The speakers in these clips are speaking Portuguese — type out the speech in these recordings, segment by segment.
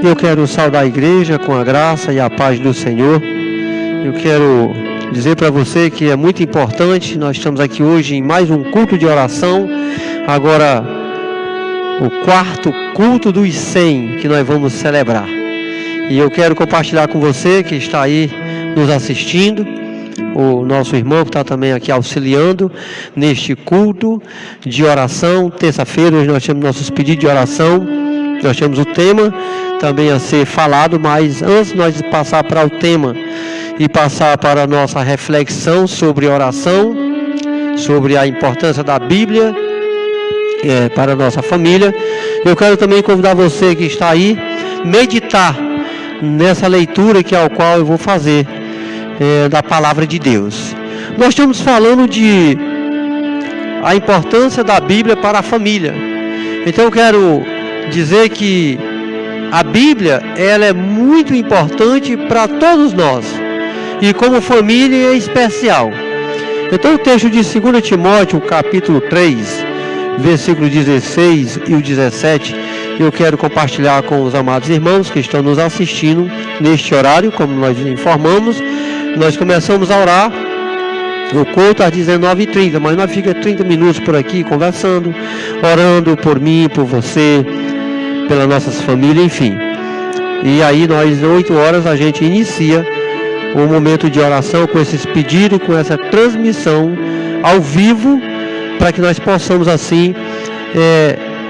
Eu quero saudar a igreja com a graça e a paz do Senhor. Eu quero dizer para você que é muito importante, nós estamos aqui hoje em mais um culto de oração, agora o quarto culto dos 100 que nós vamos celebrar. E eu quero compartilhar com você que está aí nos assistindo, o nosso irmão que está também aqui auxiliando neste culto de oração. Terça-feira hoje nós temos nossos pedidos de oração, nós temos o tema também a ser falado, mas antes de nós passar para o tema e passar para a nossa reflexão sobre oração, sobre a importância da Bíblia para a nossa família, eu quero também convidar você que está aí, meditar nessa leitura que é ao qual eu vou fazer da Palavra de Deus. Nós estamos falando de a importância da Bíblia para a família. Então eu quero dizer que a Bíblia, ela é muito importante para todos nós, e como família é especial. Então o texto de 2 Timóteo, capítulo 3, versículo 16 e o 17, eu quero compartilhar com os amados irmãos que estão nos assistindo neste horário. Como nós informamos, nós começamos a orar o culto às 19h30, mas nós ficamos 30 minutos por aqui conversando, orando por mim, por você, pelas nossas famílias, enfim. E aí nós, 8 horas, a gente inicia o momento de oração com esses pedidos, com essa transmissão ao vivo, para que nós possamos assim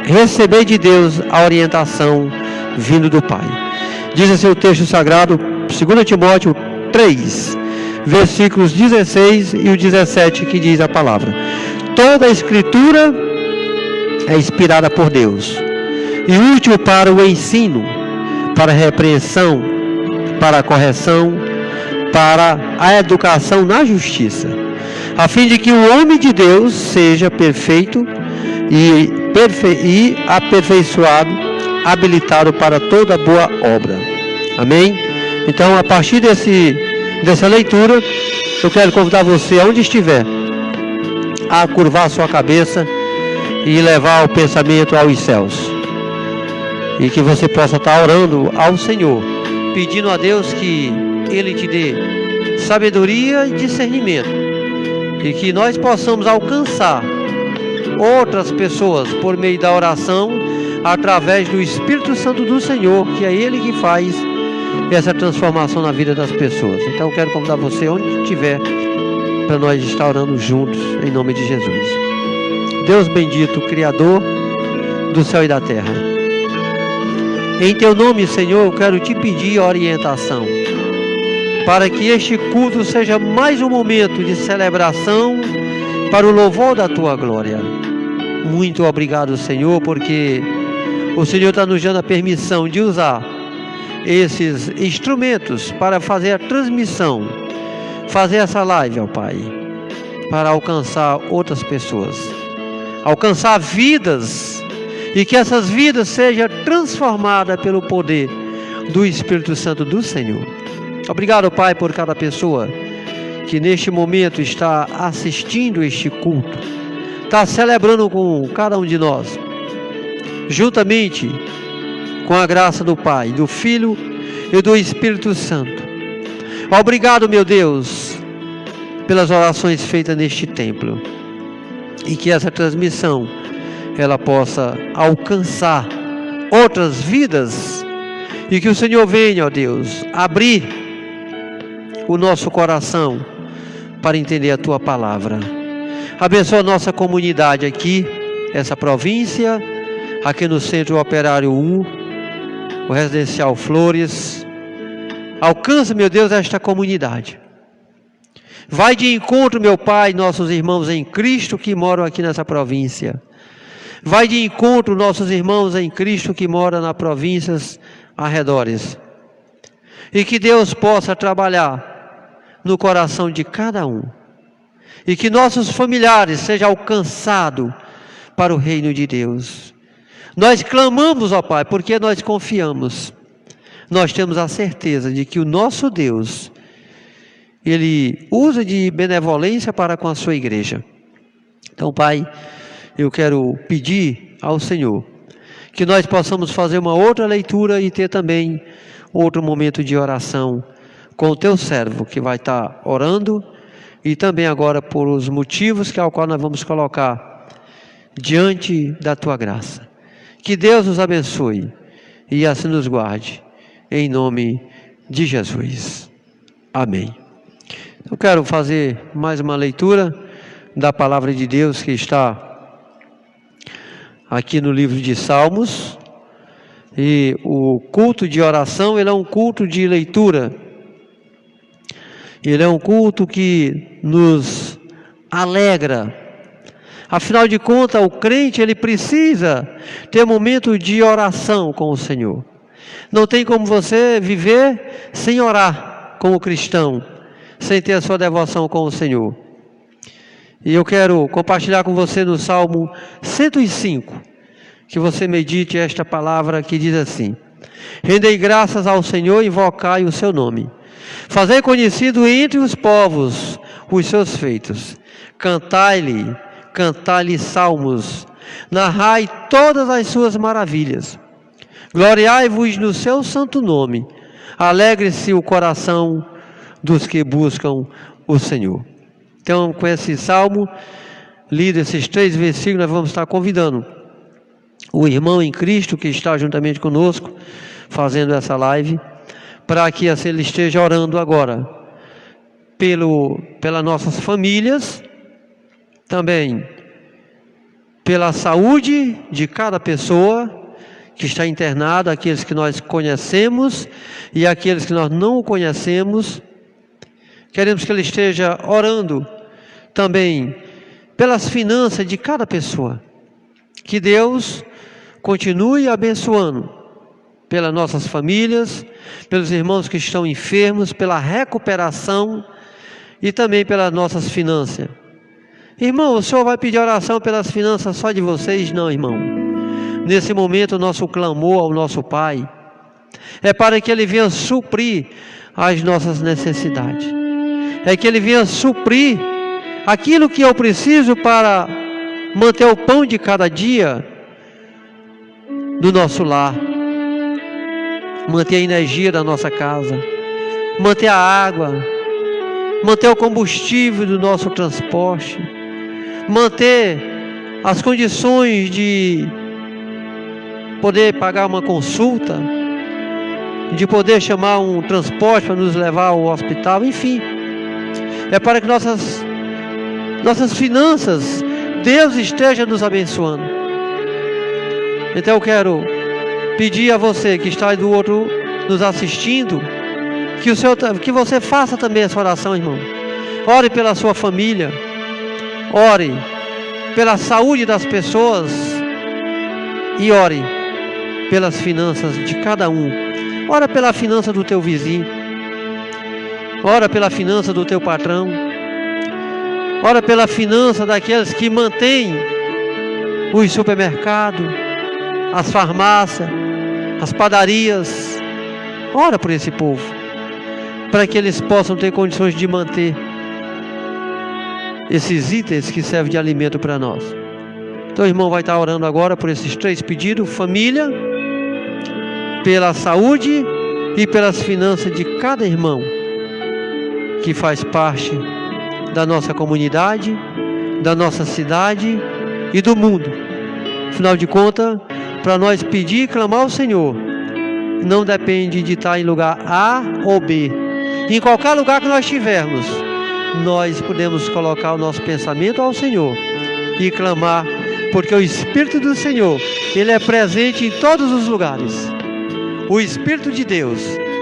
receber de Deus a orientação vindo do Pai. Diz assim o texto sagrado, 2 Timóteo 3, versículos 16 e o 17, que diz a palavra: toda a Escritura é inspirada por Deus e útil para o ensino, para a repreensão, para a correção, para a educação na justiça, a fim de que o homem de Deus seja perfeito e aperfeiçoado, habilitado para toda boa obra. Amém? Então, a partir dessa leitura, eu quero convidar você, aonde estiver, a curvar a sua cabeça e levar o pensamento aos céus. E que você possa estar orando ao Senhor, pedindo a Deus que Ele te dê sabedoria e discernimento, e que nós possamos alcançar outras pessoas por meio da oração, através do Espírito Santo do Senhor, que é Ele que faz essa transformação na vida das pessoas. Então eu quero convidar você, onde estiver, para nós estar orando juntos, em nome de Jesus. Deus bendito, Criador do céu e da terra, em Teu nome, Senhor, eu quero te pedir orientação, para que este culto seja mais um momento de celebração para o louvor da Tua glória. Muito obrigado, Senhor, porque o Senhor está nos dando a permissão de usar esses instrumentos para fazer a transmissão, fazer essa live, ó Pai, para alcançar outras pessoas, alcançar vidas, e que essas vidas sejam transformadas pelo poder do Espírito Santo do Senhor. Obrigado, Pai, por cada pessoa que neste momento está assistindo este culto, está celebrando com cada um de nós, juntamente com a graça do Pai, do Filho e do Espírito Santo. Obrigado, meu Deus, pelas orações feitas neste templo, e que essa transmissão ela possa alcançar outras vidas, e que o Senhor venha, ó Deus, abrir o nosso coração para entender a Tua palavra. Abençoa a nossa comunidade aqui, essa província, aqui no Centro Operário 1, o Residencial Flores. Alcança, meu Deus, esta comunidade. Vai de encontro, meu Pai, nossos irmãos em Cristo que moram aqui nessa província. Vai de encontro nossos irmãos em Cristo que moram nas províncias arredores. E que Deus possa trabalhar no coração de cada um. E que nossos familiares sejam alcançados para o reino de Deus. Nós clamamos, ó Pai, porque nós confiamos. Nós temos a certeza de que o nosso Deus, Ele usa de benevolência para com a sua igreja. Então, Pai, eu quero pedir ao Senhor que nós possamos fazer uma outra leitura e ter também outro momento de oração com o teu servo, que vai estar orando, e também agora por os motivos ao qual nós vamos colocar diante da tua graça. Que Deus nos abençoe e assim nos guarde, em nome de Jesus. Amém. Eu quero fazer mais uma leitura da palavra de Deus que está aqui no livro de Salmos. E o culto de oração, ele é um culto de leitura. Ele é um culto que nos alegra. Afinal de contas, o crente, ele precisa ter momento de oração com o Senhor. Não tem como você viver sem orar como cristão, sem ter a sua devoção com o Senhor. E eu quero compartilhar com você no Salmo 105, que você medite esta palavra que diz assim: rendei graças ao Senhor e invocai o seu nome. Fazei conhecido entre os povos os seus feitos. Cantai-lhe salmos. Narrai todas as suas maravilhas. Gloriai-vos no seu santo nome. Alegre-se o coração dos que buscam o Senhor. Então, com esse salmo, lido esses 3 versículos, nós vamos estar convidando o irmão em Cristo que está juntamente conosco, fazendo essa live, para que assim ele esteja orando agora pelas nossas famílias, também pela saúde de cada pessoa que está internada, aqueles que nós conhecemos e aqueles que nós não conhecemos. Queremos que ele esteja orando também pelas finanças de cada pessoa. Que Deus continue abençoando pelas nossas famílias, pelos irmãos que estão enfermos, pela recuperação e também pelas nossas finanças. Irmão, o Senhor vai pedir oração pelas finanças só de vocês? Não, irmão. Nesse momento, o nosso clamor ao nosso Pai é para que Ele venha suprir as nossas necessidades. É que Ele venha suprir aquilo que eu preciso para manter o pão de cada dia no nosso lar, manter a energia da nossa casa, manter a água, manter o combustível do nosso transporte, manter as condições de poder pagar uma consulta, de poder chamar um transporte para nos levar ao hospital, enfim. É para que nossas finanças, Deus esteja nos abençoando. Então eu quero pedir a você que está aí do outro nos assistindo, que você faça também essa oração, irmão. Ore pela sua família, ore pela saúde das pessoas e ore pelas finanças de cada um. Ora pela finança do teu vizinho, ora pela finança do teu patrão, ora pela finança daqueles que mantêm os supermercados, as farmácias, as padarias. Ora por esse povo, para que eles possam ter condições de manter esses itens que servem de alimento para nós. Então o irmão vai estar orando agora por esses 3 pedidos: família, pela saúde e pelas finanças de cada irmão que faz parte da nossa comunidade, da nossa cidade e do mundo. Afinal de contas, para nós pedir e clamar ao Senhor, não depende de estar em lugar A ou B. Em qualquer lugar que nós estivermos, nós podemos colocar o nosso pensamento ao Senhor e clamar, porque o Espírito do Senhor, Ele é presente em todos os lugares. O Espírito de Deus,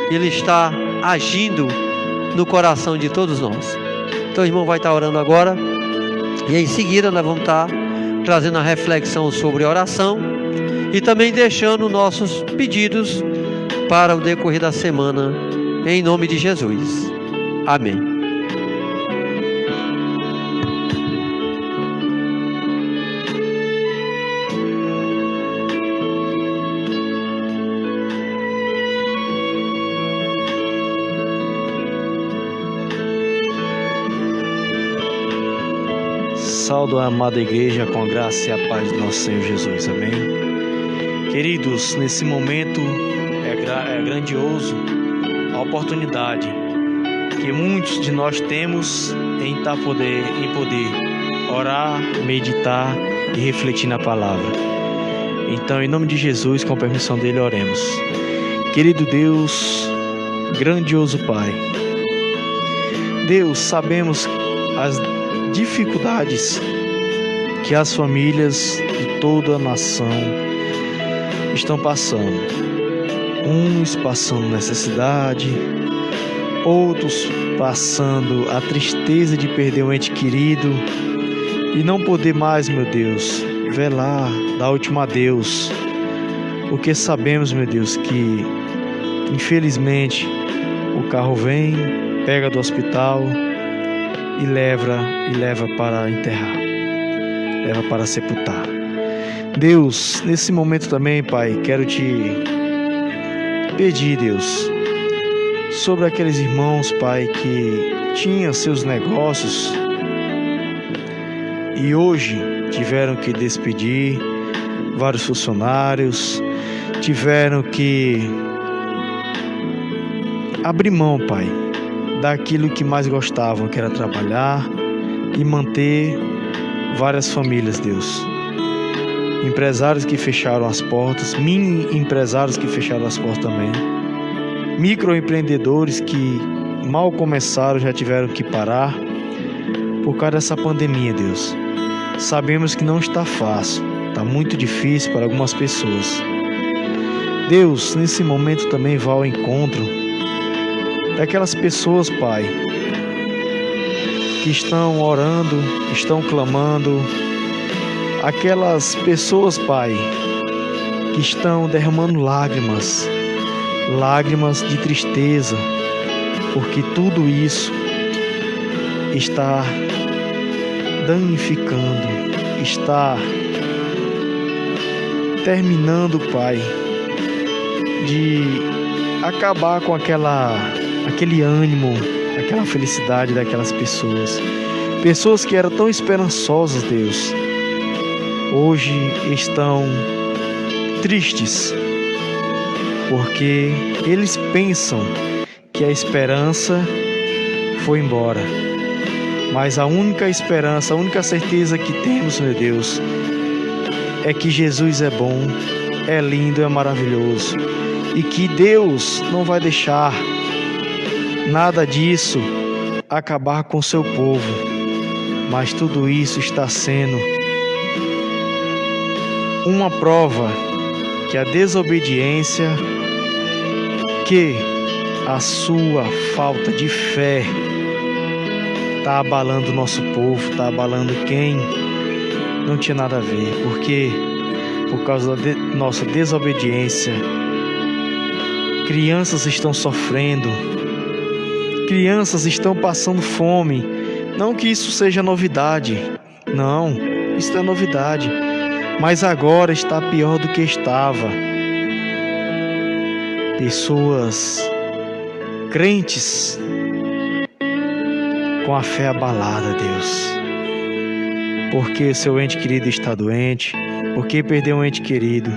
Ele está agindo no coração de todos nós. Então o irmão vai estar orando agora, e em seguida nós vamos estar trazendo a reflexão sobre oração e também deixando nossos pedidos para o decorrer da semana, em nome de Jesus. Amém. Saldo a amada igreja com a graça e a paz do nosso Senhor Jesus, amém? Queridos, nesse momento é grandioso a oportunidade que muitos de nós temos em poder orar, meditar e refletir na palavra. Então, em nome de Jesus, com a permissão dele, oremos. Querido Deus, grandioso Pai, Deus, sabemos as dificuldades que as famílias de toda a nação estão passando. Uns passando necessidade, outros passando a tristeza de perder um ente querido e não poder mais, meu Deus, velar, dar último adeus, porque sabemos, meu Deus, que infelizmente o carro vem, pega do hospital e leva para enterrar, leva para sepultar. Deus, nesse momento também, Pai, quero te pedir, Deus, sobre aqueles irmãos, Pai, que tinham seus negócios e hoje tiveram que despedir vários funcionários, tiveram que abrir mão, Pai, daquilo que mais gostavam, que era trabalhar e manter várias famílias, Deus. Empresários que fecharam as portas, mini empresários que fecharam as portas também, microempreendedores que mal começaram já tiveram que parar por causa dessa pandemia, Deus. Sabemos que não está fácil, está muito difícil para algumas pessoas. Deus, nesse momento também vá ao encontro daquelas pessoas, Pai, que estão orando, estão clamando, aquelas pessoas, Pai, que estão derramando lágrimas de tristeza, porque tudo isso está danificando, está terminando, Pai, de acabar com aquele ânimo, aquela felicidade daquelas pessoas que eram tão esperançosas, Deus, hoje estão tristes, porque eles pensam que a esperança foi embora, mas a única esperança, a única certeza que temos, meu Deus, é que Jesus é bom, é lindo, é maravilhoso, e que Deus não vai deixar nada disso acabar com seu povo, mas tudo isso está sendo uma prova que a desobediência, que a sua falta de fé está abalando o nosso povo, está abalando quem não tinha nada a ver, porque por causa da nossa desobediência, crianças estão sofrendo, crianças estão passando fome. Não que isso seja novidade, não, isso não é novidade, mas agora está pior do que estava. Pessoas crentes com a fé abalada, Deus, porque seu ente querido está doente, porque perdeu um ente querido.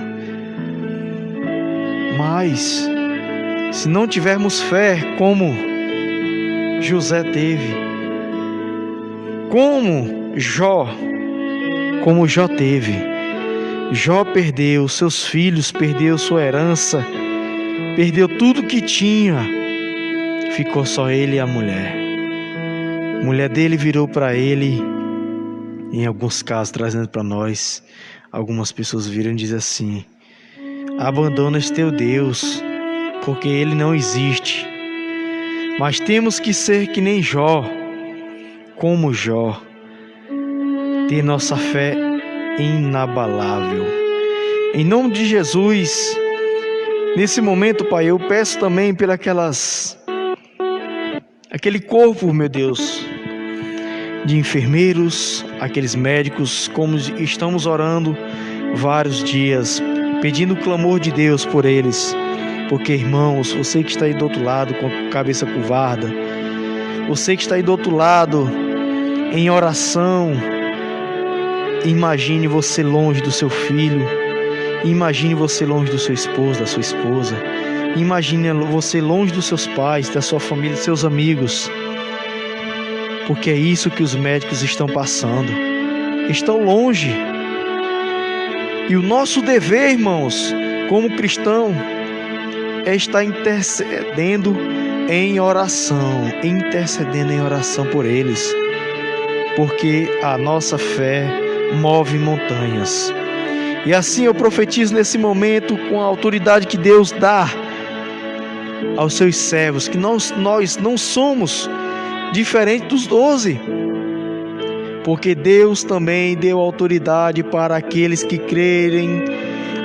Mas se não tivermos fé como José teve, como Jó teve, Jó perdeu seus filhos, perdeu sua herança, perdeu tudo que tinha, ficou só ele e a mulher. A mulher dele virou para ele, em alguns casos trazendo para nós, algumas pessoas viram e dizem assim: abandona esse teu Deus, porque ele não existe. Mas temos que ser que nem Jó, como Jó, ter nossa fé inabalável. Em nome de Jesus, nesse momento, Pai, eu peço também por aquele corpo, meu Deus, de enfermeiros, aqueles médicos, como estamos orando vários dias, pedindo o clamor de Deus por eles. Porque, irmãos, você que está aí do outro lado com a cabeça curvada, você que está aí do outro lado em oração, imagine você longe do seu filho, Imagine você longe do seu esposo, da sua esposa. Imagine você longe dos seus pais, da sua família, dos seus amigos. Porque é isso que os médicos estão passando. Estão longe. E o nosso dever, irmãos, como cristão, é estar intercedendo em oração. Intercedendo em oração por eles. Porque a nossa fé move montanhas. E assim eu profetizo nesse momento, com a autoridade que Deus dá aos seus servos, que nós não somos diferentes dos 12, porque Deus também deu autoridade para aqueles que crerem,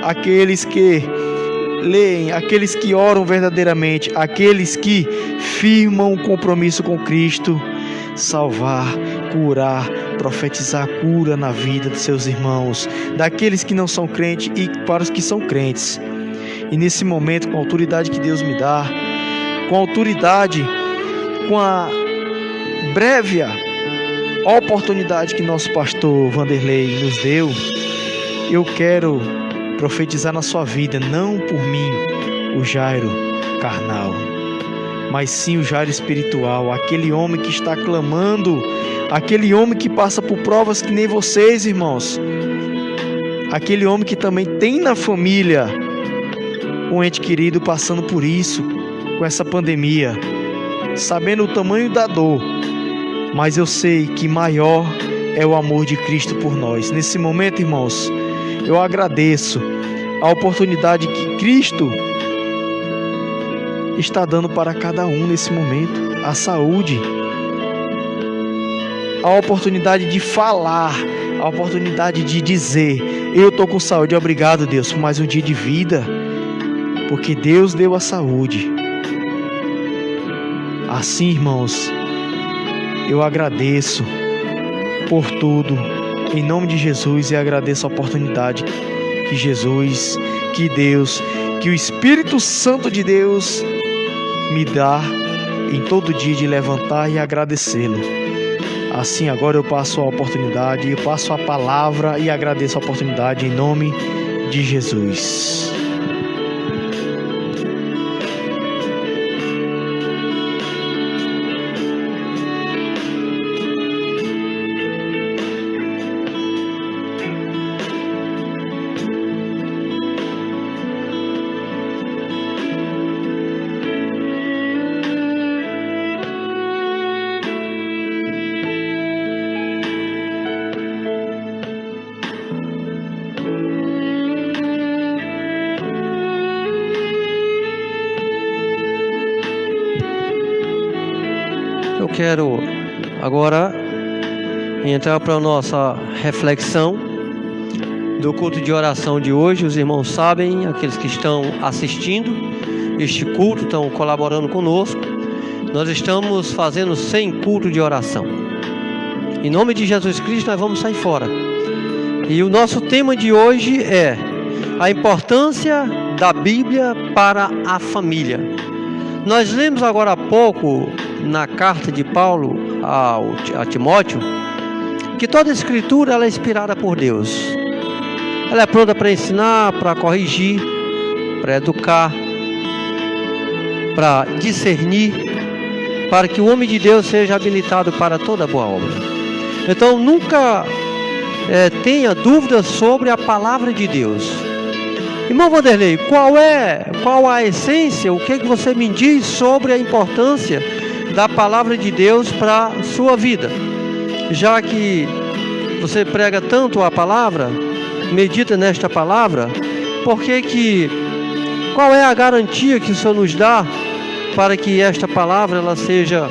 aqueles que leem, aqueles que oram verdadeiramente, aqueles que firmam um compromisso com Cristo, salvar, curar, profetizar cura na vida de seus irmãos, daqueles que não são crentes e para os que são crentes. E nesse momento, com a autoridade que Deus me dá, com a autoridade, com a breve oportunidade que nosso pastor Vanderlei nos deu, eu quero profetizar na sua vida, não por mim, o Jairo carnal, mas sim o Jairo espiritual, aquele homem que está clamando, aquele homem que passa por provas que nem vocês, irmãos, aquele homem que também tem na família um ente querido passando por isso, com essa pandemia, sabendo o tamanho da dor, mas eu sei que maior é o amor de Cristo por nós. Nesse momento, irmãos, eu agradeço a oportunidade que Cristo está dando para cada um nesse momento, a saúde, a oportunidade de falar, a oportunidade de dizer: eu estou com saúde, obrigado Deus por mais um dia de vida, porque Deus deu a saúde. Assim, irmãos, eu agradeço por tudo, em nome de Jesus, e agradeço a oportunidade que Jesus, que Deus, que o Espírito Santo de Deus me dá em todo dia de levantar e agradecê-lo. Assim, agora eu passo a oportunidade, eu passo a palavra e agradeço a oportunidade em nome de Jesus. Eu quero agora entrar para a nossa reflexão do culto de oração de hoje. Os irmãos sabem, aqueles que estão assistindo este culto, estão colaborando conosco. Nós estamos fazendo 100 culto de oração. Em nome de Jesus Cristo, nós vamos sair fora. E o nosso tema de hoje é a importância da Bíblia para a família. Nós lemos agora há pouco na carta de Paulo a Timóteo que toda a escritura ela é inspirada por Deus. Ela é pronta para ensinar, para corrigir, para educar, para discernir, para que o homem de Deus seja habilitado para toda boa obra. Então nunca tenha dúvidas sobre a palavra de Deus. Irmão Vanderlei, qual a essência, o que você me diz sobre a importância da palavra de Deus para a sua vida? Já que você prega tanto a palavra, medita nesta palavra, qual é a garantia que o Senhor nos dá para que esta palavra ela seja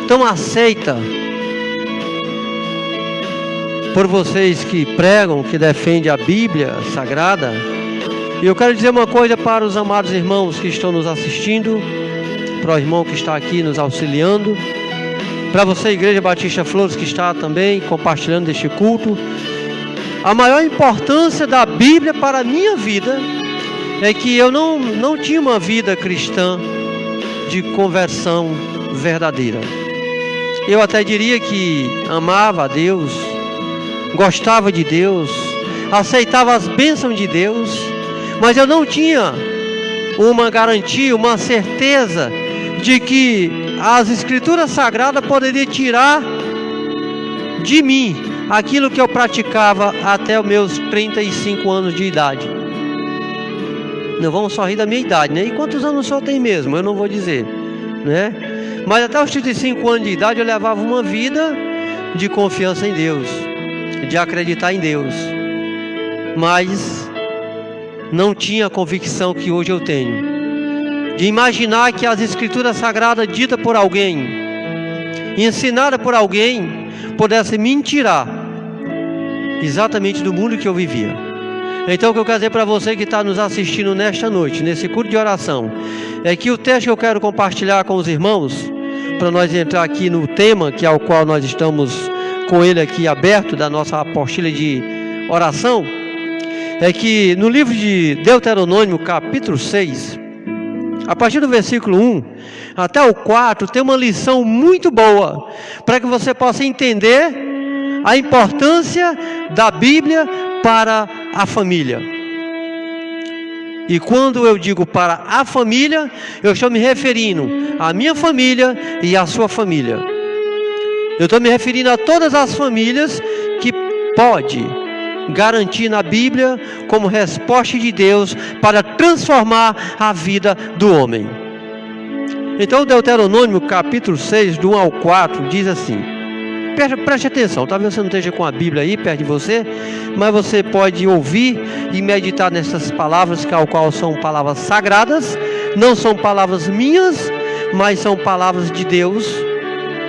tão aceita por vocês que pregam, que defendem a Bíblia Sagrada? E eu quero dizer uma coisa para os amados irmãos que estão nos assistindo, para o irmão que está aqui nos auxiliando, para você, Igreja Batista Flores, que está também compartilhando este culto. A maior importância da Bíblia para a minha vida é que eu não tinha uma vida cristã de conversão verdadeira. Eu até diria que amava a Deus, gostava de Deus, aceitava as bênçãos de Deus, mas eu não tinha uma garantia, uma certeza de que as Escrituras Sagradas poderiam tirar de mim aquilo que eu praticava até os meus 35 anos de idade. Não vamos só rir da minha idade, né? E quantos anos o senhor tem mesmo? Eu não vou dizer, né? Mas até os 35 anos de idade eu levava uma vida de confiança em Deus, de acreditar em Deus, mas não tinha a convicção que hoje eu tenho, de imaginar que as Escrituras Sagradas ditas por alguém, ensinada por alguém, pudesse me tirar exatamente do mundo que eu vivia. Então o que eu quero dizer para você que está nos assistindo nesta noite, nesse culto de oração, é que o texto que eu quero compartilhar com os irmãos, para nós entrar aqui no tema que é o qual nós estamos com ele aqui aberto, da nossa apostila de oração, é que no livro de Deuteronômio, capítulo 6, a partir do versículo 1 até o 4, tem uma lição muito boa, para que você possa entender a importância da Bíblia para a família. E quando eu digo para a família, eu estou me referindo à minha família e à sua família. Eu estou me referindo a todas as famílias que pode garantir na Bíblia como resposta de Deus para transformar a vida do homem. Então Deuteronômio capítulo 6, do 1 ao 4, diz assim, preste atenção, talvez você não esteja com a Bíblia aí perto de você, mas você pode ouvir e meditar nessas palavras, que ao qual são palavras sagradas, não são palavras minhas, mas são palavras de Deus,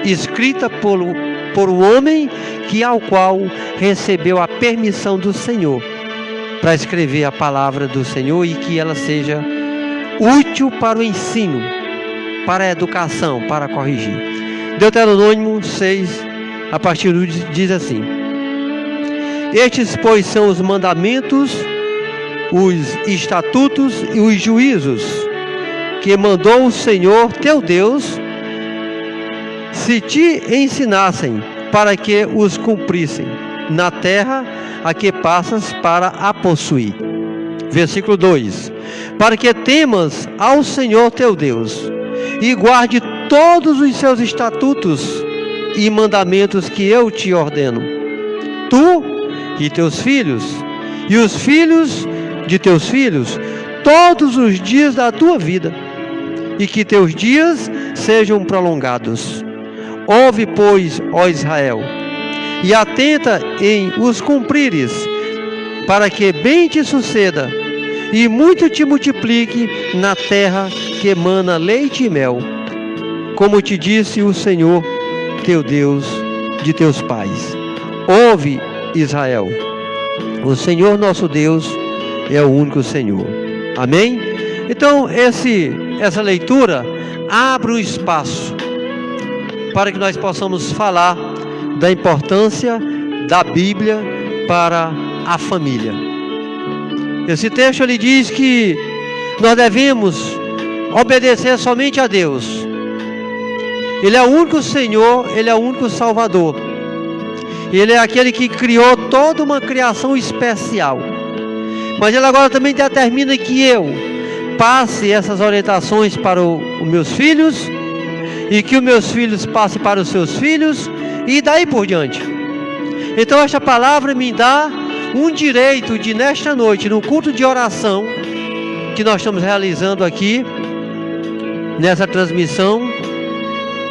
escrita por um homem que ao qual recebeu a permissão do Senhor para escrever a palavra do Senhor e que ela seja útil para o ensino, para a educação, para corrigir. Deuteronômio 6, a partir do diz assim: estes, pois, são os mandamentos, os estatutos e os juízos que mandou o Senhor teu Deus, se te ensinassem, para que os cumprissem na terra a que passas para a possuir. Versículo 2: para que temas ao Senhor teu Deus e guarde todos os seus estatutos e mandamentos que eu te ordeno, tu e teus filhos, e os filhos de teus filhos, todos os dias da tua vida, e que teus dias sejam prolongados. Ouve, pois, ó Israel, e atenta em os cumprires, para que bem te suceda, e muito te multiplique na terra que emana leite e mel, como te disse o Senhor teu Deus de teus pais. Ouve, Israel, o Senhor nosso Deus é o único Senhor. Amém? Então essa leitura abre um espaço para que nós possamos falar da importância da Bíblia para a família. Esse texto ele diz que nós devemos obedecer somente a Deus. Ele é o único Senhor, Ele é o único Salvador. Ele é aquele que criou toda uma criação especial. Mas Ele agora também determina que eu passe essas orientações para os meus filhos, e que os meus filhos passem para os seus filhos, e daí por diante. Então esta palavra me dá um direito de, nesta noite, no culto de oração que nós estamos realizando aqui, nessa transmissão,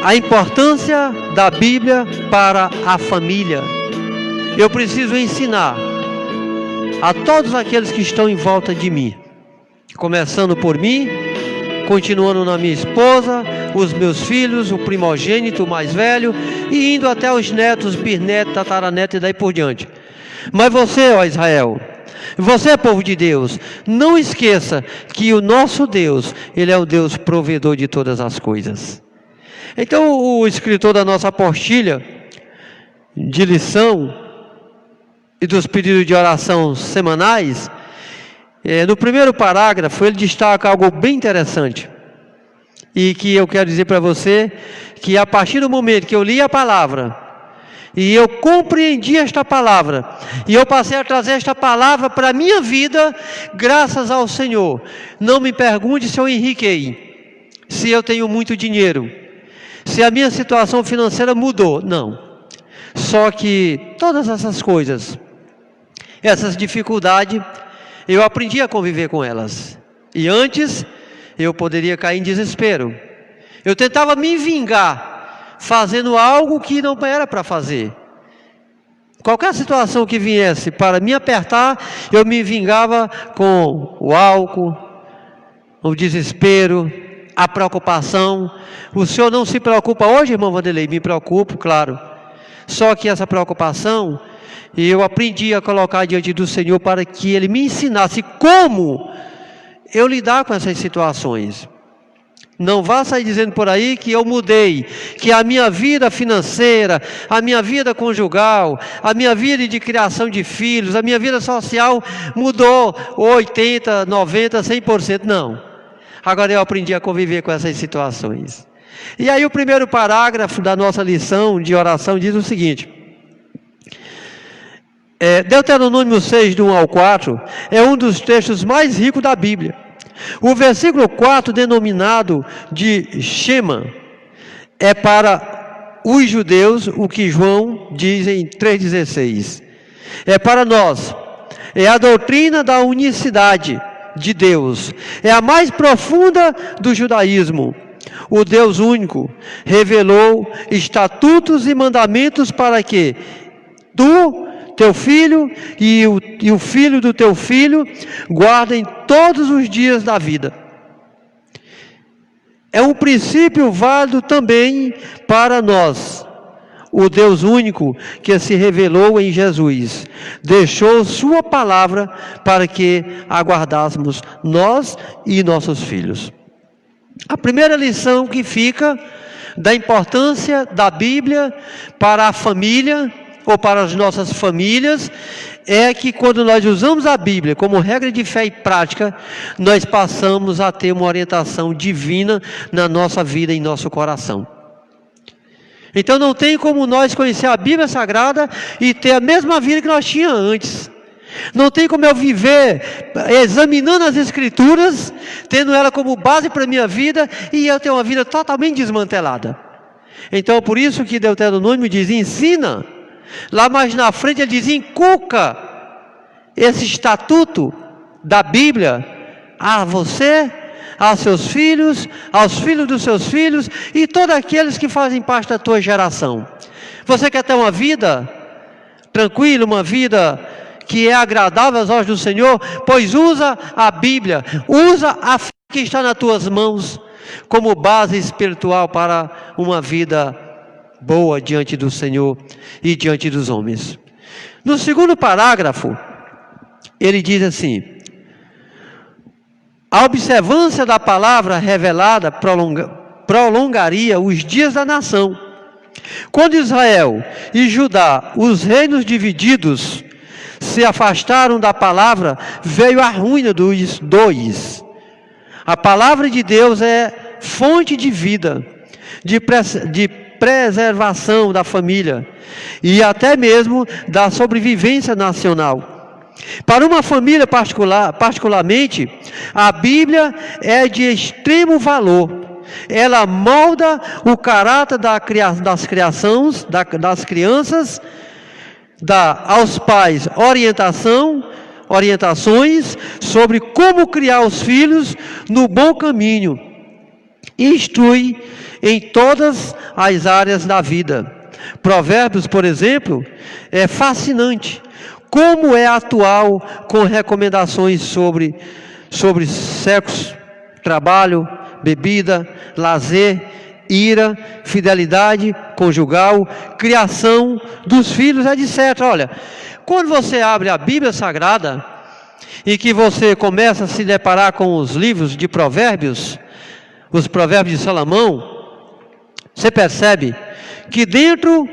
a importância da Bíblia para a família. Eu preciso ensinar a todos aqueles que estão em volta de mim, começando por mim, continuando na minha esposa, os meus filhos, o primogênito, o mais velho, e indo até os netos, bisnetos, tataranetos e daí por diante. Mas você, ó Israel, você, povo de Deus, não esqueça que o nosso Deus, Ele é o Deus provedor de todas as coisas. Então o escritor da nossa apostila de lição e dos pedidos de oração semanais, no primeiro parágrafo ele destaca algo bem interessante, e que eu quero dizer para você, que a partir do momento que eu li a palavra E eu compreendi esta palavra. E eu passei a trazer esta palavra para a minha vida, graças ao Senhor. Não me pergunte se eu enriquei, se eu tenho muito dinheiro, se a minha situação financeira mudou. Não. Só que todas essas coisas, essas dificuldades, eu aprendi a conviver com elas. E antes, eu poderia cair em desespero. Eu tentava me vingar fazendo algo que não era para fazer. Qualquer situação que viesse para me apertar, eu me vingava com o álcool, o desespero, a preocupação. O senhor não se preocupa hoje, irmão Vanderlei? Me preocupo, claro. Só que essa preocupação, eu aprendi a colocar diante do Senhor para que Ele me ensinasse como eu lidar com essas situações. Não vá sair dizendo por aí que eu mudei, que a minha vida financeira, a minha vida conjugal, a minha vida de criação de filhos, a minha vida social mudou 80%, 90%, 100%. Não. Agora eu aprendi a conviver com essas situações. E aí o primeiro parágrafo da nossa lição de oração diz o seguinte. Deuteronômio 6, do 1 ao 4, é um dos textos mais ricos da Bíblia. O versículo 4, denominado de Shema, é para os judeus o que João diz em 3,16. É para nós, é a doutrina da unicidade de Deus, é a mais profunda do judaísmo. O Deus único revelou estatutos e mandamentos para que tu, teu filho e o filho do teu filho guardem todos os dias da vida. É um princípio válido também para nós. O Deus único que se revelou em Jesus deixou sua palavra para que aguardássemos nós e nossos filhos. A primeira lição que fica da importância da Bíblia para a família, ou para as nossas famílias, é que quando nós usamos a Bíblia como regra de fé e prática, nós passamos a ter uma orientação divina na nossa vida e em nosso coração. Então não tem como nós conhecer a Bíblia Sagrada e ter a mesma vida que nós tínhamos antes. Não tem como eu viver examinando as Escrituras, tendo ela como base para a minha vida, e eu ter uma vida totalmente desmantelada. Então por isso que Deuteronômio diz, ensina. Lá mais na frente ele diz, inculca esse estatuto da Bíblia a você, aos seus filhos, aos filhos dos seus filhos e todos aqueles que fazem parte da tua geração. Você quer ter uma vida tranquila, uma vida que é agradável aos olhos do Senhor? Pois usa a Bíblia, usa a fé que está nas tuas mãos como base espiritual para uma vida boa diante do Senhor e diante dos homens. No segundo parágrafo, ele diz assim: a observância da palavra revelada prolongaria os dias da nação. Quando Israel e Judá, os reinos divididos, se afastaram da palavra, veio a ruína dos dois. A palavra de Deus é fonte de vida, de preservação da família e até mesmo da sobrevivência nacional. Para uma família particularmente, a Bíblia é de extremo valor. Ela molda o caráter das crianças, dá aos pais orientações sobre como criar os filhos no bom caminho, instrui em todas as áreas da vida. Provérbios, por exemplo, é fascinante. Como é atual com recomendações sobre sexo, trabalho, bebida, lazer, ira, fidelidade conjugal, criação dos filhos, etc. Olha, quando você abre a Bíblia Sagrada e que você começa a se deparar com os livros de Provérbios, os Provérbios de Salomão, você percebe que dentro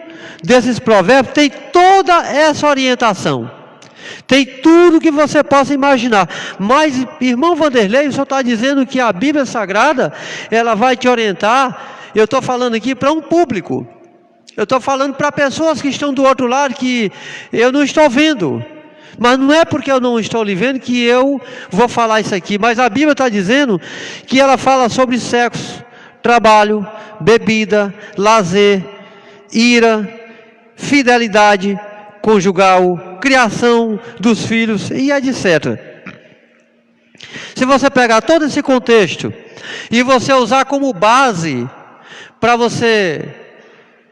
desses provérbios tem toda essa orientação. Tem tudo que você possa imaginar. Mas, irmão Vanderlei, o senhor está dizendo que a Bíblia Sagrada, ela vai te orientar. Eu estou falando aqui para um público. Eu estou falando para pessoas que estão do outro lado que eu não estou vendo. Mas não é porque eu não estou lhe vendo que eu vou falar isso aqui. Mas a Bíblia está dizendo que ela fala sobre sexo, trabalho, bebida, lazer, ira, fidelidade conjugal, criação dos filhos e etc. Se você pegar todo esse contexto e você usar como base para você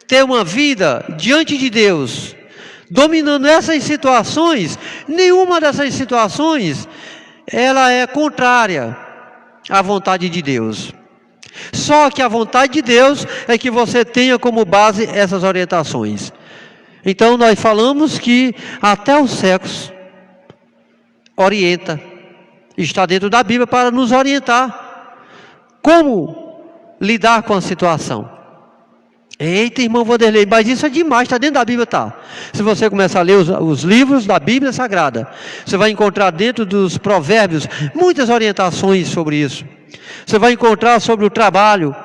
ter uma vida diante de Deus, dominando essas situações, nenhuma dessas situações ela é contrária à vontade de Deus. Só que a vontade de Deus é que você tenha como base essas orientações. Então nós falamos que até o sexo orienta, está dentro da Bíblia para nos orientar como lidar com a situação. Eita, irmão Vanderlei, mas isso é demais, está dentro da Bíblia, tá? Se você começar a ler os livros da Bíblia Sagrada, você vai encontrar dentro dos provérbios muitas orientações sobre isso. Você vai encontrar sobre o trabalho,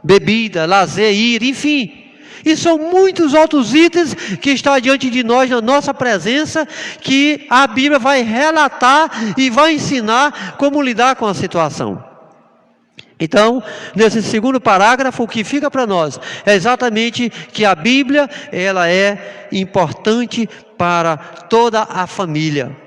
bebida, lazer, ira, enfim. E são muitos outros itens que estão diante de nós, na nossa presença, que a Bíblia vai relatar e vai ensinar como lidar com a situação. Então, nesse segundo parágrafo, o que fica para nós é exatamente que a Bíblia, ela é importante para toda a família.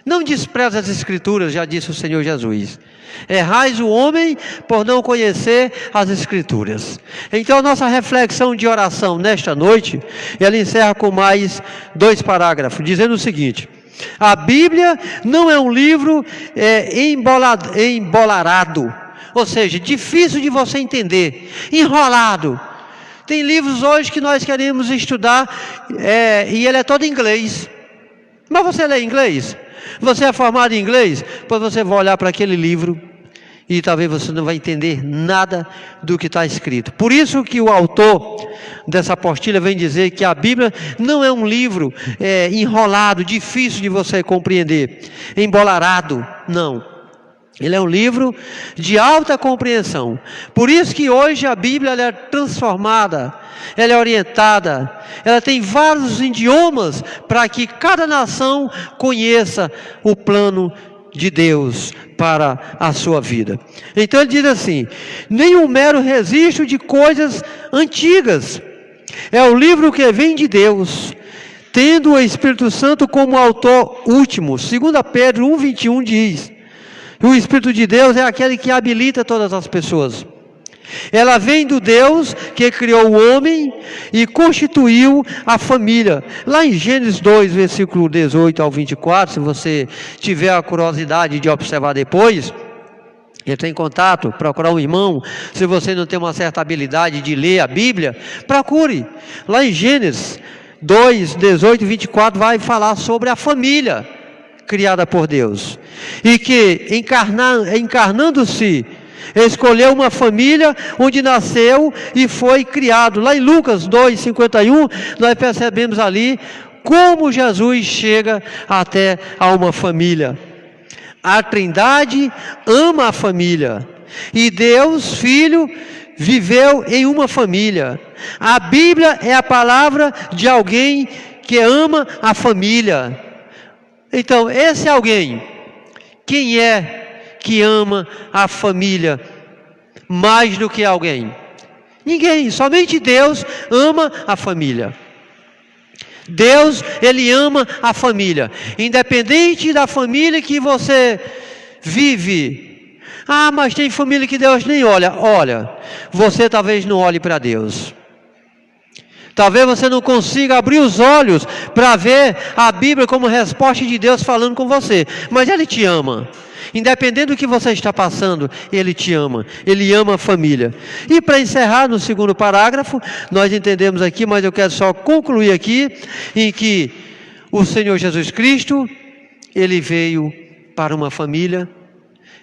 Não despreze as Escrituras, já disse o Senhor Jesus. Errais o homem por não conhecer as Escrituras. Então, a nossa reflexão de oração nesta noite, ela encerra com mais 2 parágrafos, dizendo o seguinte: a Bíblia não é um livro embolarado, ou seja, difícil de você entender, enrolado. Tem livros hoje que nós queremos estudar e ele é todo em inglês. Mas você lê inglês? Você é formado em inglês? Pois você vai olhar para aquele livro e talvez você não vai entender nada do que está escrito. Por isso que o autor dessa apostila vem dizer que a Bíblia não é um livro enrolado, difícil de você compreender, embolarado, não. Ele é um livro de alta compreensão. Por isso que hoje a Bíblia ela é transformada, ela é orientada, ela tem vários idiomas para que cada nação conheça o plano de Deus para a sua vida. Então ele diz assim: nenhum mero registro de coisas antigas. É o livro que vem de Deus, tendo o Espírito Santo como autor último. 2 Pedro 1,21 diz: o Espírito de Deus é aquele que habilita todas as pessoas. Ela vem do Deus que criou o homem e constituiu a família. Lá em Gênesis 2, versículo 18 ao 24, se você tiver a curiosidade de observar depois, entrar em contato, procurar um irmão. Se você não tem uma certa habilidade de ler a Bíblia, procure. Lá em Gênesis 2, 18 e 24 vai falar sobre a família criada por Deus, e que encarnando-se, escolheu uma família onde nasceu e foi criado. Lá em Lucas 2:51, nós percebemos ali como Jesus chega até a uma família. A Trindade ama a família, e Deus, Filho, viveu em uma família. A Bíblia é a palavra de alguém que ama a família. Então, esse alguém, quem é que ama a família mais do que alguém? Ninguém, somente Deus ama a família. Deus, Ele ama a família, independente da família que você vive. Ah, mas tem família que Deus nem olha. Olha, você talvez não olhe para Deus. Talvez você não consiga abrir os olhos para ver a Bíblia como resposta de Deus falando com você. Mas Ele te ama. Independente do que você está passando, Ele te ama. Ele ama a família. E para encerrar no segundo parágrafo, nós entendemos aqui, mas eu quero só concluir aqui, em que o Senhor Jesus Cristo, Ele veio para uma família.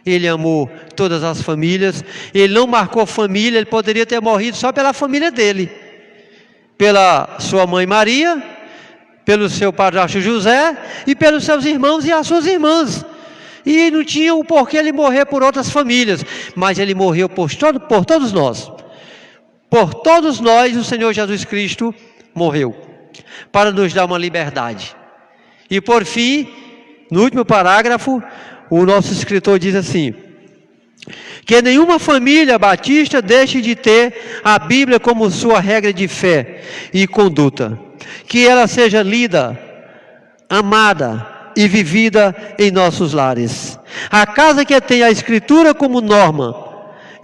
Ele amou todas as famílias. Ele não marcou família. Ele poderia ter morrido só pela família dele. Pela sua mãe Maria, pelo seu padrasto José e pelos seus irmãos e as suas irmãs. E não tinha o porquê ele morrer por outras famílias, mas ele morreu por todos nós, por todos nós o Senhor Jesus Cristo morreu, para nos dar uma liberdade. E por fim, no último parágrafo, o nosso escritor diz assim: que nenhuma família batista deixe de ter a Bíblia como sua regra de fé e conduta, que ela seja lida, amada e vivida em nossos lares. A casa que tem a Escritura como norma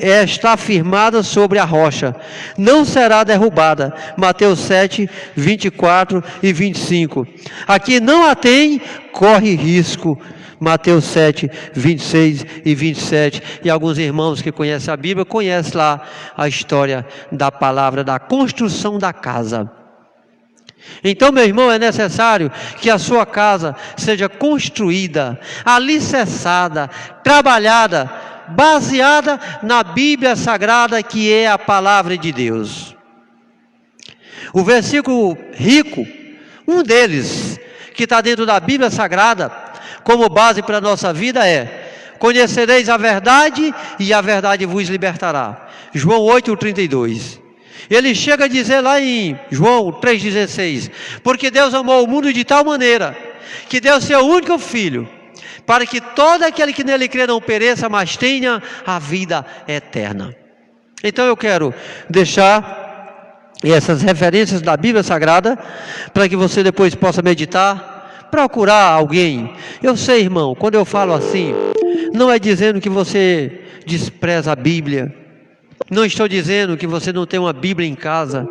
está firmada sobre a rocha, não será derrubada. Mateus 7, 24 e 25. Aqui não a tem, corre risco. Mateus 7, 26 e 27. E alguns irmãos que conhecem a Bíblia, conhecem lá a história da palavra, da construção da casa. Então, meu irmão, é necessário que a sua casa seja construída, alicerçada, trabalhada, baseada na Bíblia Sagrada, que é a palavra de Deus. O versículo rico, um deles, que está dentro da Bíblia Sagrada, como base para a nossa vida é: conhecereis a verdade e a verdade vos libertará. João 8:32. Ele chega a dizer lá em João 3,16: porque Deus amou o mundo de tal maneira, que deu seu único Filho, para que todo aquele que nele crê não pereça, mas tenha a vida eterna. Então eu quero deixar essas referências da Bíblia Sagrada, para que você depois possa meditar, procurar alguém. Eu sei, irmão, quando eu falo assim, não é dizendo que você despreza a Bíblia, não estou dizendo que você não tem uma Bíblia em casa,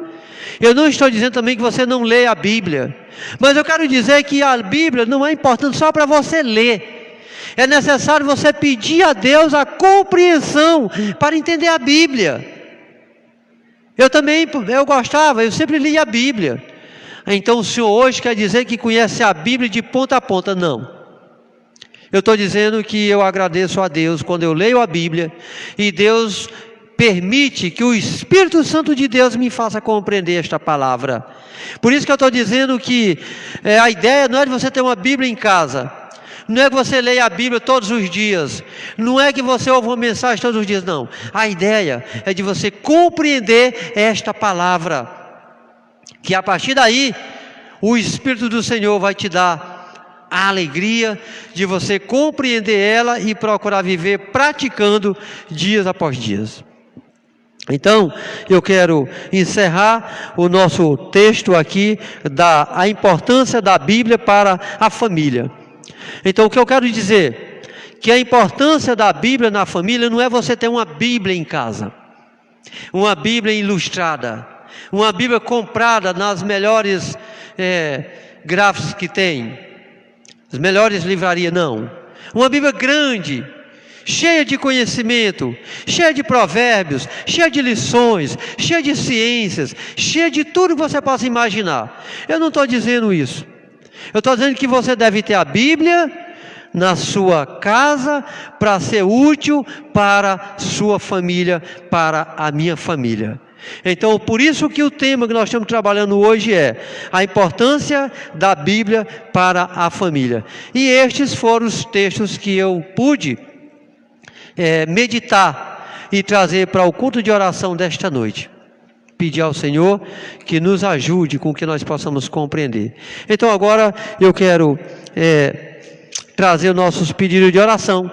eu não estou dizendo também que você não lê a Bíblia, mas eu quero dizer que a Bíblia não é importante só para você ler, é necessário você pedir a Deus a compreensão para entender a Bíblia. Eu sempre li a Bíblia. Então o senhor hoje quer dizer que conhece a Bíblia de ponta a ponta? Não. Eu estou dizendo que eu agradeço a Deus quando eu leio a Bíblia e Deus permite que o Espírito Santo de Deus me faça compreender esta palavra. Por isso que eu estou dizendo que a ideia não é de você ter uma Bíblia em casa, não é que você leia a Bíblia todos os dias, não é que você ouva uma mensagem todos os dias, não. A ideia é de você compreender esta palavra, que a partir daí o Espírito do Senhor vai te dar a alegria de você compreender ela e procurar viver praticando dias após dias. Então, eu quero encerrar o nosso texto aqui, a importância da Bíblia para a família. Então, o que eu quero dizer, que a importância da Bíblia na família não é você ter uma Bíblia em casa, uma Bíblia ilustrada, uma Bíblia comprada nas melhores gráficos que tem, as melhores livrarias, não. Uma Bíblia grande, cheia de conhecimento, cheia de provérbios, cheia de lições, cheia de ciências, cheia de tudo que você possa imaginar. Eu não estou dizendo isso. Eu estou dizendo que você deve ter a Bíblia na sua casa para ser útil para a sua família, para a minha família. Então, por isso que o tema que nós estamos trabalhando hoje é a importância da Bíblia para a família. E estes foram os textos que eu pude meditar e trazer para o culto de oração desta noite. Pedir ao Senhor que nos ajude com que nós possamos compreender. Então agora eu quero trazer os nossos pedidos de oração.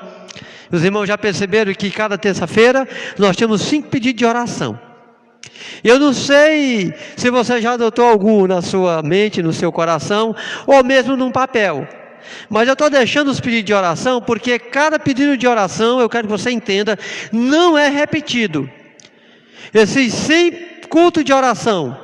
Os irmãos já perceberam que cada terça-feira nós temos 5 pedidos de oração. Eu não sei se você já adotou algum na sua mente, no seu coração, ou mesmo num papel. Mas eu estou deixando os pedidos de oração, porque cada pedido de oração, eu quero que você entenda, não é repetido. Esses 100 cultos de oração,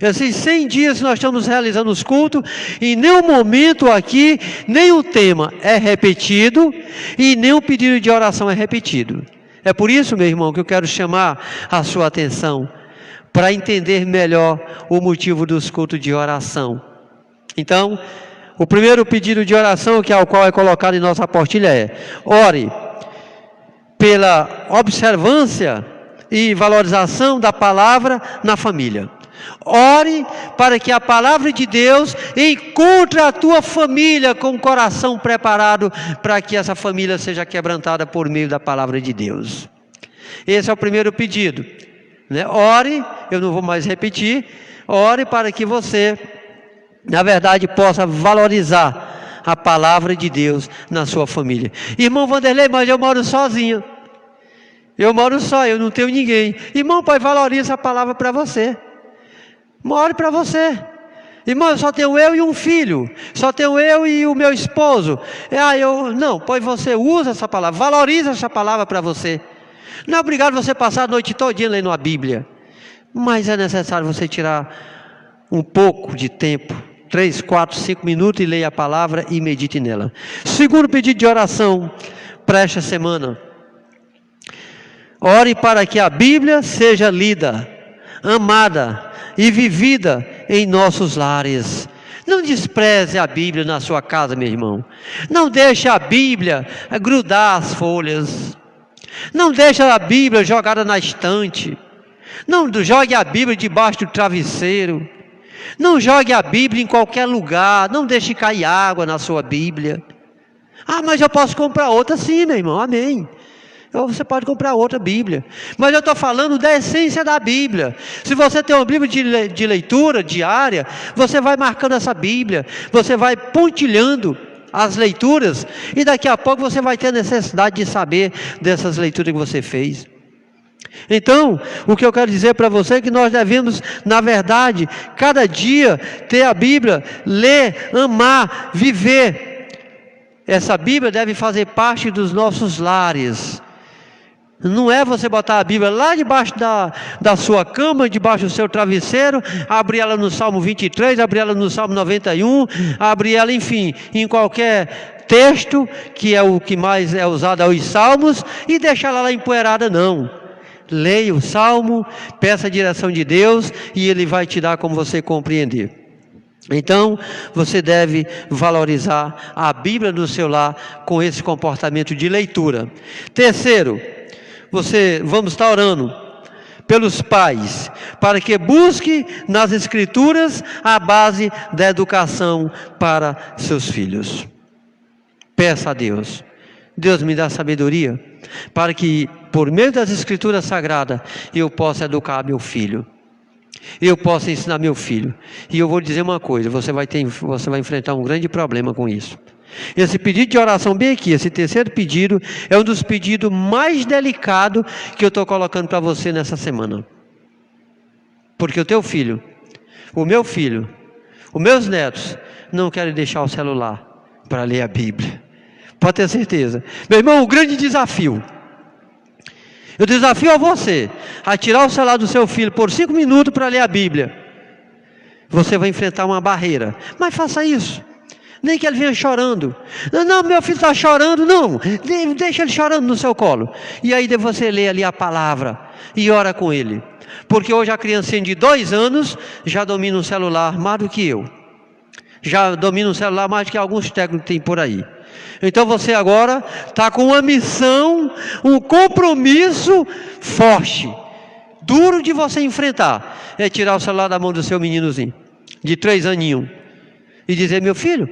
esses 100 dias que nós estamos realizando os cultos, em nenhum momento aqui, nenhum tema é repetido, e nenhum pedido de oração é repetido. É por isso, meu irmão, que eu quero chamar a sua atenção, para entender melhor o motivo dos cultos de oração. Então, o primeiro pedido de oração, que é o qual é colocado em nossa apostila, é: ore pela observância e valorização da palavra na família. Ore para que a palavra de Deus encontre a tua família com o coração preparado para que essa família seja quebrantada por meio da palavra de Deus. Esse é o primeiro pedido. né? Ore, eu não vou mais repetir, ore para que você, na verdade, possa valorizar a palavra de Deus na sua família. Irmão Vanderlei, mas eu moro sozinho. Eu moro só, eu não tenho ninguém. Irmão, pai, valoriza a palavra para você. Ore para você. Irmão, só tenho eu e um filho. Só tenho eu e o meu esposo. Não, pois você usa essa palavra, valoriza essa palavra para você. Não é obrigado você passar a noite todinha lendo a Bíblia. Mas é necessário você tirar um pouco de tempo, 3, 4, 5 minutos, e leia a palavra e medite nela. Segundo pedido de oração para esta semana: ore para que a Bíblia seja lida, amada e vivida em nossos lares. Não despreze a Bíblia na sua casa, meu irmão. Não deixe a Bíblia grudar as folhas. Não deixe a Bíblia jogada na estante. Não jogue a Bíblia debaixo do travesseiro. Não jogue a Bíblia em qualquer lugar. Não deixe cair água na sua Bíblia. Mas eu posso comprar outra? Sim, meu irmão, amém. Ou você pode comprar outra Bíblia. Mas eu estou falando da essência da Bíblia. Se você tem uma Bíblia de leitura diária, você vai marcando essa Bíblia, você vai pontilhando as leituras, e daqui a pouco você vai ter necessidade de saber dessas leituras que você fez. Então, o que eu quero dizer para você é que nós devemos, na verdade, cada dia ter a Bíblia, ler, amar, viver. Essa Bíblia deve fazer parte dos nossos lares. Não é você botar a Bíblia lá debaixo da sua cama, debaixo do seu travesseiro, abrir ela no Salmo 23, abrir ela no Salmo 91, abrir ela, enfim, em qualquer texto, que é o que mais é usado aos Salmos, e deixar ela lá empoeirada, não. Leia o Salmo, peça a direção de Deus, e Ele vai te dar como você compreender. Então, você deve valorizar a Bíblia no seu lar com esse comportamento de leitura. Terceiro, vamos estar orando pelos pais, para que busque nas Escrituras a base da educação para seus filhos. Peça a Deus: Deus, me dá sabedoria, para que por meio das Escrituras Sagradas eu possa educar meu filho, eu possa ensinar meu filho. E eu vou dizer uma coisa: você vai enfrentar um grande problema com isso. Esse pedido de oração bem aqui, esse terceiro pedido, é um dos pedidos mais delicados que eu estou colocando para você nessa semana. Porque o teu filho, o meu filho, os meus netos não querem deixar o celular para ler a Bíblia. Pode ter certeza. Meu irmão, o grande desafio, eu desafio a você a tirar o celular do seu filho por 5 minutos para ler a Bíblia. Você vai enfrentar uma barreira, mas faça isso. Nem que ele venha chorando. Não, meu filho está chorando. Não, deixa ele chorando no seu colo. E aí você lê ali a palavra e ora com ele. Porque hoje a criancinha de 2 anos já domina um celular mais do que eu. Já domina um celular mais do que alguns técnicos tem por aí. Então você agora está com uma missão, um compromisso forte, duro de você enfrentar. É tirar o celular da mão do seu meninozinho de 3 aninhos e dizer: meu filho,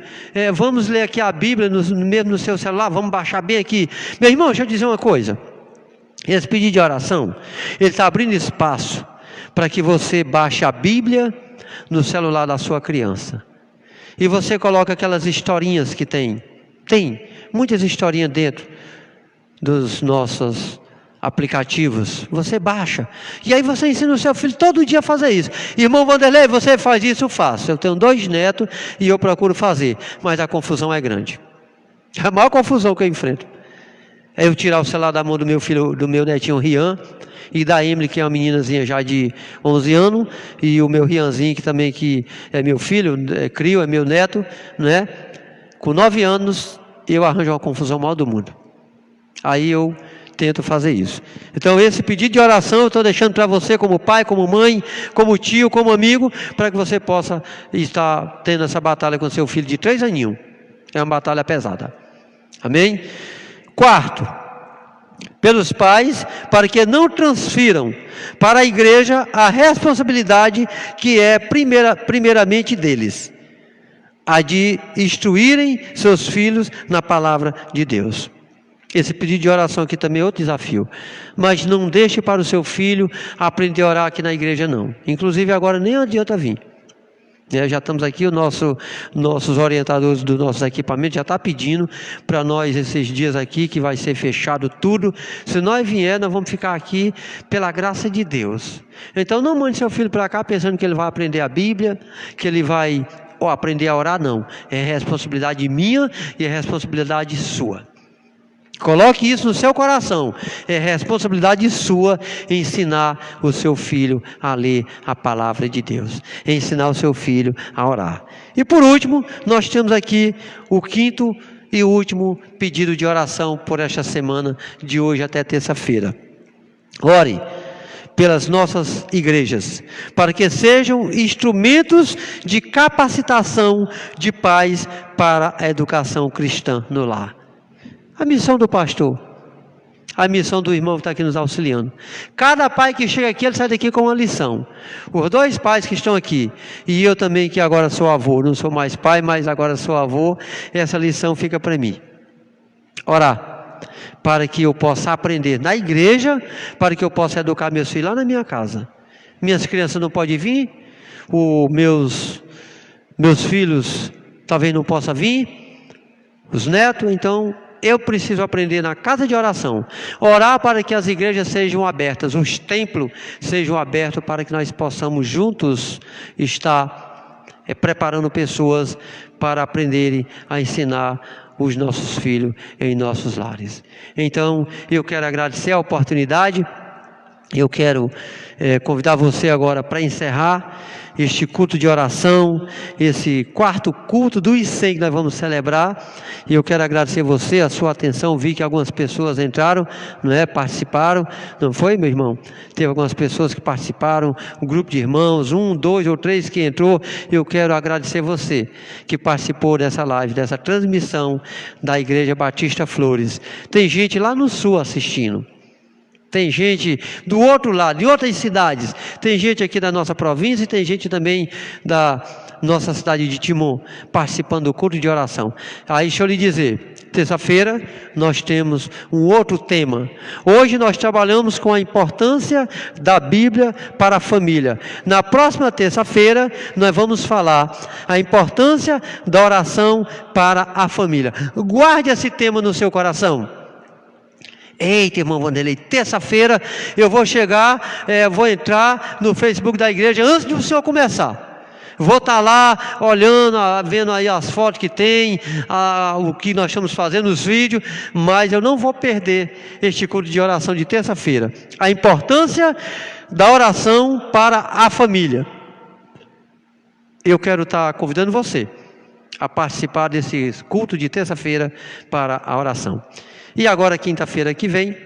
vamos ler aqui a Bíblia mesmo no seu celular, vamos baixar bem aqui. Meu irmão, deixa eu dizer uma coisa: esse pedido de oração, ele está abrindo espaço para que você baixe a Bíblia no celular da sua criança, e você coloca aquelas historinhas que tem muitas historinhas dentro dos nossos aplicativos. Você baixa, e aí você ensina o seu filho todo dia a fazer isso. Irmão Vanderlei, você faz isso? Eu faço. Eu tenho 2 netos e eu procuro fazer, mas a confusão é grande. A maior confusão que eu enfrento é eu tirar o celular da mão do meu filho, do meu netinho Rian, e da Emily, que é uma meninazinha já de 11 anos, e o meu Rianzinho, que é meu filho, Crio, é meu neto, né? Com 9 anos, eu arranjo uma confusão maior do mundo. Aí eu tento fazer isso. Então esse pedido de oração eu estou deixando para você, como pai, como mãe, como tio, como amigo, para que você possa estar tendo essa batalha com seu filho de 3 aninhos. É uma batalha pesada. Amém? Quarto, pelos pais, para que não transfiram para a igreja a responsabilidade que é primeiramente deles, a de instruírem seus filhos na palavra de Deus. Esse pedido de oração aqui também é outro desafio. Mas não deixe para o seu filho aprender a orar aqui na igreja, não. Inclusive agora nem adianta vir. Já estamos aqui, nossos orientadores dos nossos equipamentos já estão pedindo para nós esses dias aqui, que vai ser fechado tudo. Se nós vier, nós vamos ficar aqui pela graça de Deus. Então não mande seu filho para cá pensando que ele vai aprender a Bíblia, que ele vai aprender a orar, não. É responsabilidade minha e é responsabilidade sua. Coloque isso no seu coração. É responsabilidade sua ensinar o seu filho a ler a palavra de Deus. Ensinar o seu filho a orar. E por último, nós temos aqui o quinto e último pedido de oração por esta semana, de hoje até terça-feira. Ore pelas nossas igrejas, para que sejam instrumentos de capacitação de pais para a educação cristã no lar. A missão do pastor, a missão do irmão que está aqui nos auxiliando. Cada pai que chega aqui, ele sai daqui com uma lição. Os dois pais que estão aqui, e eu também que agora sou avô, não sou mais pai, mas agora sou avô, essa lição fica para mim. Orar, para que eu possa aprender na igreja, para que eu possa educar meus filhos lá na minha casa. Minhas crianças não podem vir, meus filhos talvez não possam vir, os netos, então eu preciso aprender na casa de oração. Orar para que as igrejas sejam abertas, os templos sejam abertos, para que nós possamos juntos estar preparando pessoas para aprenderem a ensinar os nossos filhos em nossos lares. Então, eu quero agradecer a oportunidade. Eu quero convidar você agora para encerrar este culto de oração, esse quarto culto dos 100 que nós vamos celebrar. E eu quero agradecer você, a sua atenção. Vi que algumas pessoas entraram, participaram, não foi, meu irmão? Teve algumas pessoas que participaram, um grupo de irmãos, 1, 2 ou 3 que entrou. Eu quero agradecer você que participou dessa live, dessa transmissão da Igreja Batista Flores. Tem gente lá no sul assistindo. Tem gente do outro lado, de outras cidades. Tem gente aqui da nossa província e tem gente também da nossa cidade de Timon participando do culto de oração. Aí deixa eu lhe dizer, terça-feira nós temos um outro tema. Hoje nós trabalhamos com a importância da Bíblia para a família. Na próxima terça-feira nós vamos falar a importância da oração para a família. Guarde esse tema no seu coração. Eita, irmão Vanderlei, terça-feira eu vou chegar, vou entrar no Facebook da igreja antes de o senhor começar. Vou estar lá olhando, vendo aí as fotos que tem, o que nós estamos fazendo, os vídeos, mas eu não vou perder este culto de oração de terça-feira. A importância da oração para a família. Eu quero estar convidando você a participar desse culto de terça-feira para a oração. E agora, quinta-feira que vem,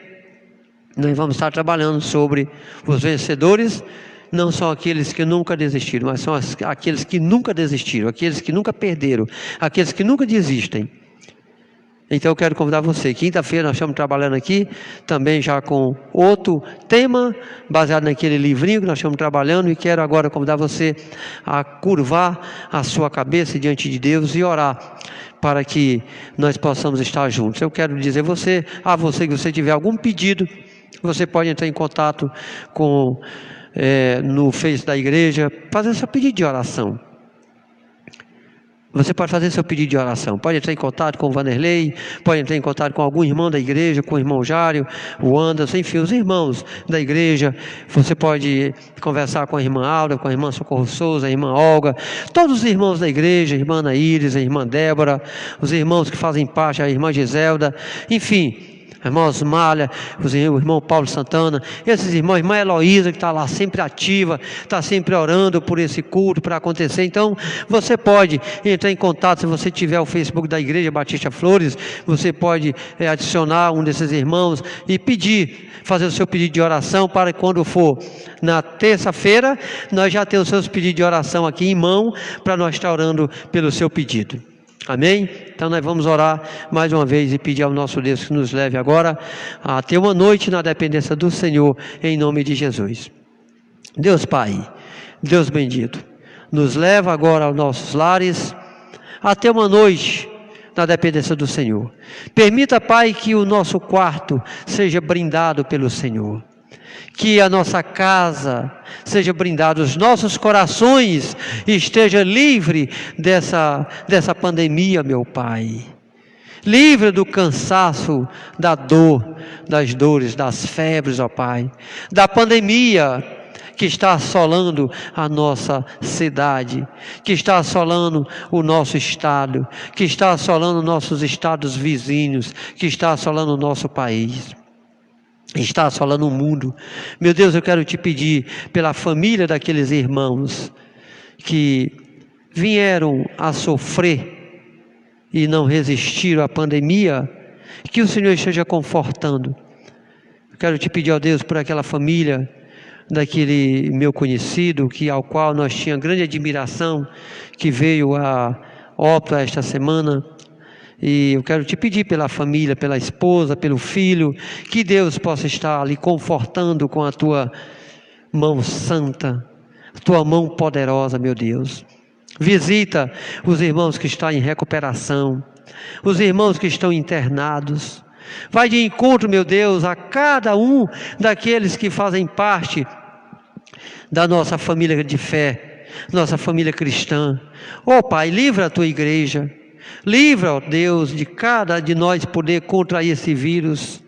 nós vamos estar trabalhando sobre os vencedores. Não são aqueles que nunca desistiram, mas são aqueles que nunca desistiram, aqueles que nunca perderam, aqueles que nunca desistem. Então eu quero convidar você. Quinta-feira nós estamos trabalhando aqui, também já com outro tema, baseado naquele livrinho que nós estamos trabalhando, e quero agora convidar você a curvar a sua cabeça diante de Deus e orar, para que nós possamos estar juntos. Eu quero dizer a você que você tiver algum pedido, você pode entrar em contato no Face da igreja, fazer seu pedido de oração. Você pode fazer seu pedido de oração, pode entrar em contato com o Vanderlei, pode entrar em contato com algum irmão da igreja, com o irmão Jário, o Anderson, enfim, os irmãos da igreja. Você pode conversar com a irmã Alda, com a irmã Socorro Souza, a irmã Olga, todos os irmãos da igreja, a irmã Ana Iris, a irmã Débora, os irmãos que fazem parte, a irmã Giselda, enfim, a irmã Osmália, o irmão Paulo Santana, esses irmãos, a irmã Heloísa, que está lá sempre ativa, está sempre orando por esse culto para acontecer. Então você pode entrar em contato. Se você tiver o Facebook da Igreja Batista Flores, você pode adicionar um desses irmãos e fazer o seu pedido de oração, para que quando for na terça-feira nós já temos os seus pedidos de oração aqui em mão, para nós estar orando pelo seu pedido. Amém? Então nós vamos orar mais uma vez e pedir ao nosso Deus que nos leve agora a ter uma noite na dependência do Senhor, em nome de Jesus. Deus Pai, Deus bendito, nos leva agora aos nossos lares a ter uma noite na dependência do Senhor. Permita, Pai, que o nosso quarto seja brindado pelo Senhor. Que a nossa casa seja brindada, os nossos corações estejam livres dessa pandemia, meu Pai. Livre do cansaço, da dor, das dores, das febres, ó Pai. Da pandemia que está assolando a nossa cidade, que está assolando o nosso estado, que está assolando nossos estados vizinhos, que está assolando o nosso país, está assolando o mundo. Meu Deus, eu quero te pedir pela família daqueles irmãos que vieram a sofrer e não resistiram à pandemia, que o Senhor esteja confortando. Eu quero te pedir, ó Deus, por aquela família daquele meu conhecido, ao qual nós tínhamos grande admiração, que veio a óbito esta semana. E eu quero te pedir pela família, pela esposa, pelo filho, que Deus possa estar ali confortando com a tua mão santa, a tua mão poderosa, meu Deus. Visita os irmãos que estão em recuperação, os irmãos que estão internados. Vai de encontro, meu Deus, a cada um daqueles que fazem parte da nossa família de fé, nossa família cristã. Ó Pai, livra a tua igreja. Livra, ó Deus, de cada de nós poder contrair esse vírus.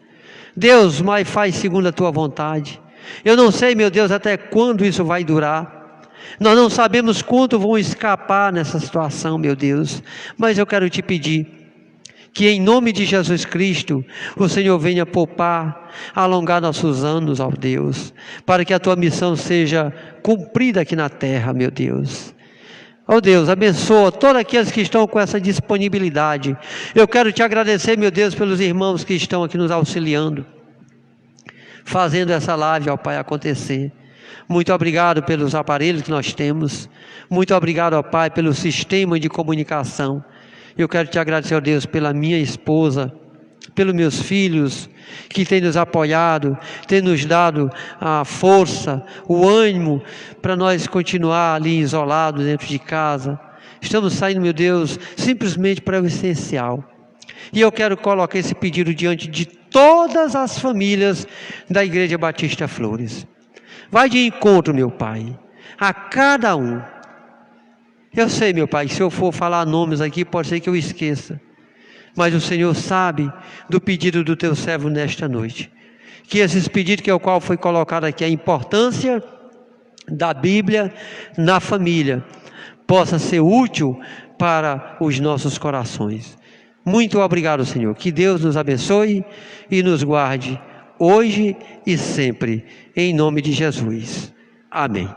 Deus, mas faz segundo a tua vontade. Eu não sei, meu Deus, até quando isso vai durar. Nós não sabemos quanto vão escapar nessa situação, meu Deus. Mas eu quero te pedir que em nome de Jesus Cristo, o Senhor venha poupar, alongar nossos anos, ó Deus, para que a tua missão seja cumprida aqui na terra, meu Deus. Ó Deus, abençoa todos aqueles que estão com essa disponibilidade. Eu quero te agradecer, meu Deus, pelos irmãos que estão aqui nos auxiliando, fazendo essa live, ó Pai, acontecer. Muito obrigado pelos aparelhos que nós temos. Muito obrigado, ó Pai, pelo sistema de comunicação. Eu quero te agradecer, ó Deus, pela minha esposa, pelos meus filhos, que têm nos apoiado, têm nos dado a força, o ânimo, para nós continuar ali isolados dentro de casa. Estamos saindo, meu Deus, simplesmente para o essencial. E eu quero colocar esse pedido diante de todas as famílias da Igreja Batista Flores. Vai de encontro, meu Pai, a cada um. Eu sei, meu Pai, se eu for falar nomes aqui, pode ser que eu esqueça. Mas o Senhor sabe do pedido do teu servo nesta noite. Que esses pedidos, que é o qual foi colocado aqui, a importância da Bíblia na família, possa ser útil para os nossos corações. Muito obrigado, Senhor. Que Deus nos abençoe e nos guarde hoje e sempre, em nome de Jesus. Amém.